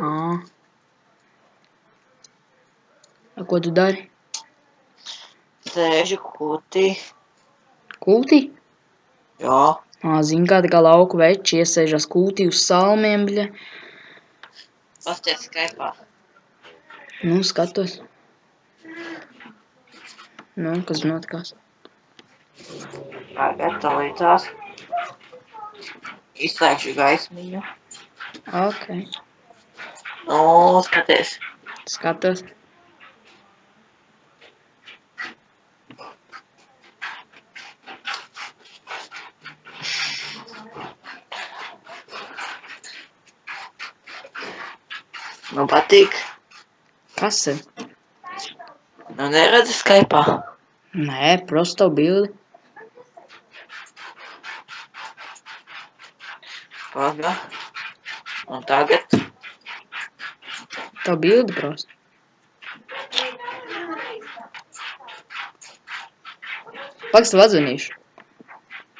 Ā. Ko tu dari? Sēžu kūtī. Kūtī? Jā. Zini, kā tā kā lauku veči iesēžas kūtī uz salmiem, bļa. Pasties Skype'ā. Nu, skatos. Nu, kas notikās? Gatavītās. Izslēgšu gaismiņu. Ok. Nu, skaties. Skatos. Man patīk. Kas ir? Nu, neredzi Skype'ā. Nē, prosto bildi. Paga. Un tagad. Tev bildi prosto. Paks, tev atzvanīšu.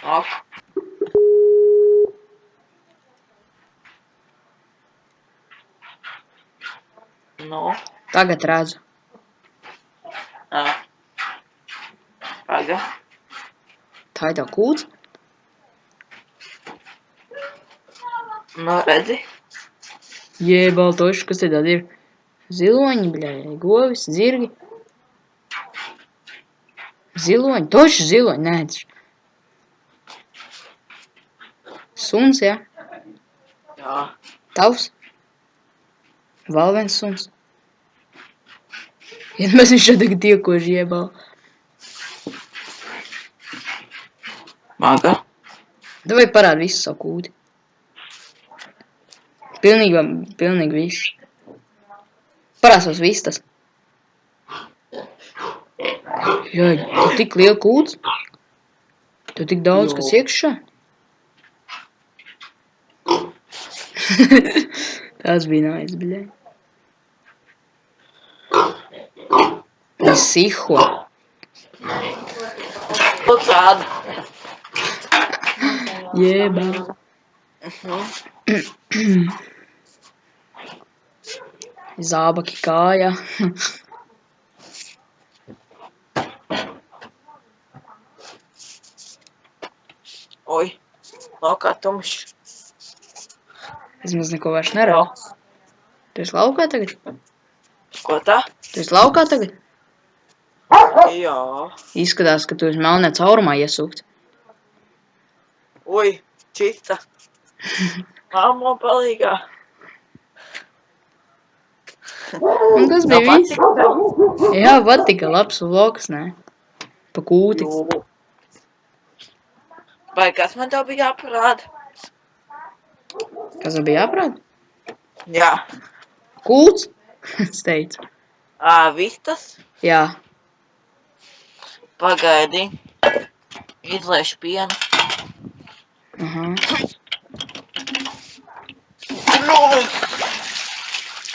Ok. Nu. Tagad redzu. Paga. Tā ir tev kūts? Nu, redzi. Jēbaltoši, kas te tad ir? Ziloņi, bļai, govis, zirgi. Ziloņi, toši ziloņi, nē. Suns, jā? Jā. Tavs? Vēl viens suns. Vienmēr viņš šeit tagad tiekoši jēbal. Paga. Davai parādi visu savu kūti. Pilnīgi visu. Parādi savas vistas. Jā, tu tik liela kūts? Tu tik daudz, kas iekšā? Tas bija nice, bļai. Siho. Tāda. Jēbā. Zābaki kājā. Oi. Laukā tumšs. Vismaz neko vairs nerauc. Tu esi laukā tagad? Ko tā? Tu esi laukā tagad? Jā. Izskatās, ka tu esi melnē caurumā iesūkts. Oi, čita. Māmo palīgā. Un tas bija viss. Jā, patika, labs vlogs, nē? Pa kūti. Vai kas man tev bija jāparāda? Kas tev bija jāparāda? Jā. Kūts? Es teicu. Vistas? Jā. Pagaidi. Izlaišu pienu.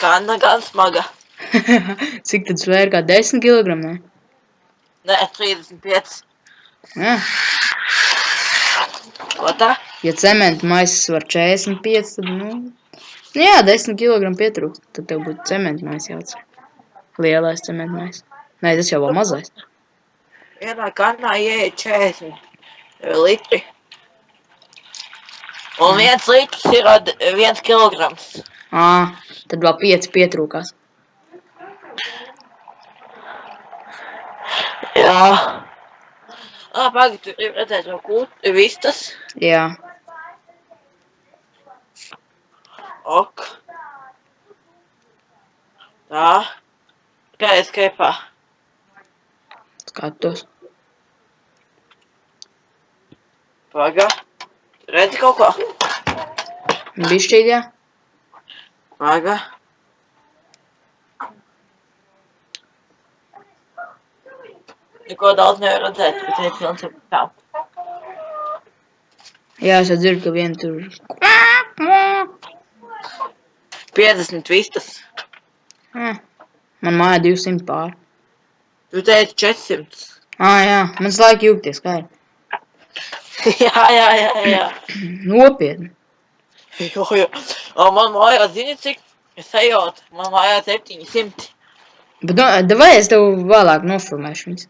Kanna gan smaga. Cik tad svēr kā 10 kilogramu, ne? Nē, 35. Jā. Ko tā? Ja cementa maisas var 45, tad, jā, 10 kilogramu pietrūkst. Tad tev būtu cementa maisa jācer. Lielais cementa maisa. Nē, tas jau vēl mazais. Vienā kannā ieeja 40 litri. Un 1 litrs ir 1 kilograms. Tad vēl 5 pietrūkās. Jā. Pagaid, tu redzēt vēl kūti, vistas? Jā. Ok. Tā. Kā ir Skype'ā? Skatos. Pagaid. Redzi kaut ko? Bišķīt, jā. Pagaid. Neko daudz nevar redzēt, bet ir pilns ar tā. Jā, es jau dzirdu, ka viena tur... 50 vistas. Man māja 200 pār. Tu teici 400. Jā, man laika jūgties, kā ir. Jā. Nopietni. Jo. Man mājās zini, cik Es sajautu, man mājā 700. Bet, davai es tev vēlāk nofilmēšu viņas.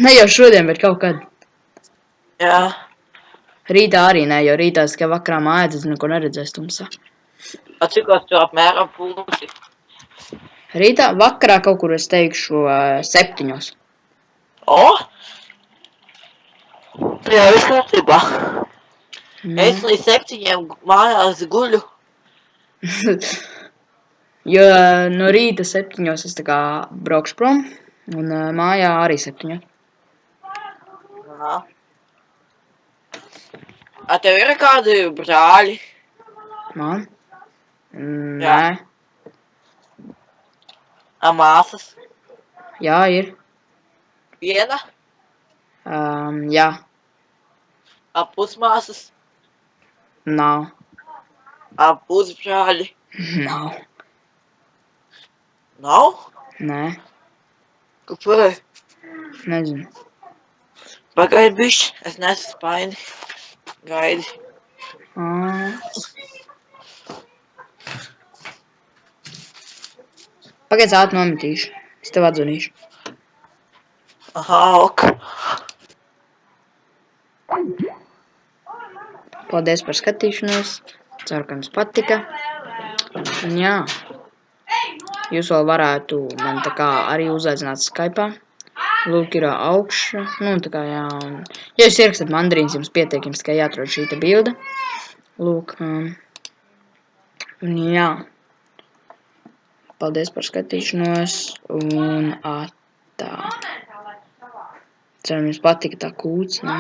Ne jau šodien, bet kaut kad. Jā. Rītā arī ne, jo rītā es tikai vakarā mājā, tad neko neredzēs tumsā. Cikos tu apmēram būsi? Rītā vakarā kaut kur es teikšu 7. O! Jā, viss kārtībā. Es līdz 7 mājās guļu. Jo no rīta 7 es tā kā braukšu prom, un mājā arī 7. Aha. A tev ir kādi brāļi? Man? Jā. Nē. A māsas? Jā, ir. Viena? Jā. A pusmāsas? Nav. A pusbrāļi? Nav. Nav? Nē. Kāpēc? Nezinu. Pagaidi bišķi, es nesu spaini. Gaidi. Pagaidzi ātri nometīšu. Es tev atzvanīšu. Aha, ok. Paldies par skatīšanos. Ceru, ka jums patika. Un jā. Jūs vēl varētu man tā kā arī uzaicināt Skype'ā. Lūk, ir augša. Nu, tā kā jā. Un, ja jūs ierakstat mandarīns, jums pietiek, jums tikai jāatrod šī te bilde. Lūk. Un jā. Paldies par skatīšanos. Un atā. Ceru, jums patika tā kūts, ne?